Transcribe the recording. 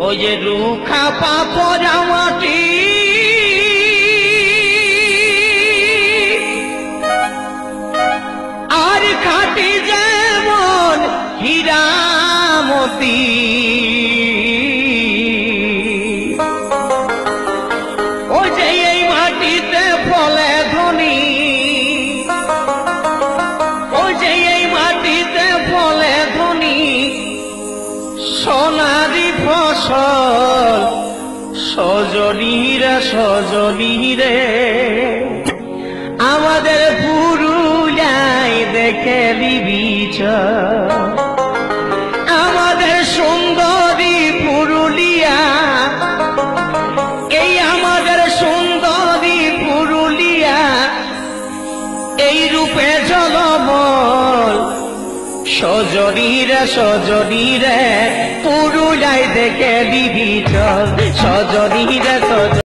ওই যে রুখা পাপড়া মাটি আর খাটি যেমন হীরামতি, ওই যে এই মাটিতে ফলে ধনী, ওই যে এই মাটিতে ফলে ধনী সোনারি ফসল। সজনীরা সজনীরে আমাদের পুরুলিয়ায় দেখে নিবিচ, আমাদের সুন্দরী পুরুলিয়া, এই আমাদের সুন্দরী পুরুলিয়া, এই রূপে ঝলমল। সজনীরে সজনীরে পুরুলিয়ায় দেখে নিবি চল, সজনীরে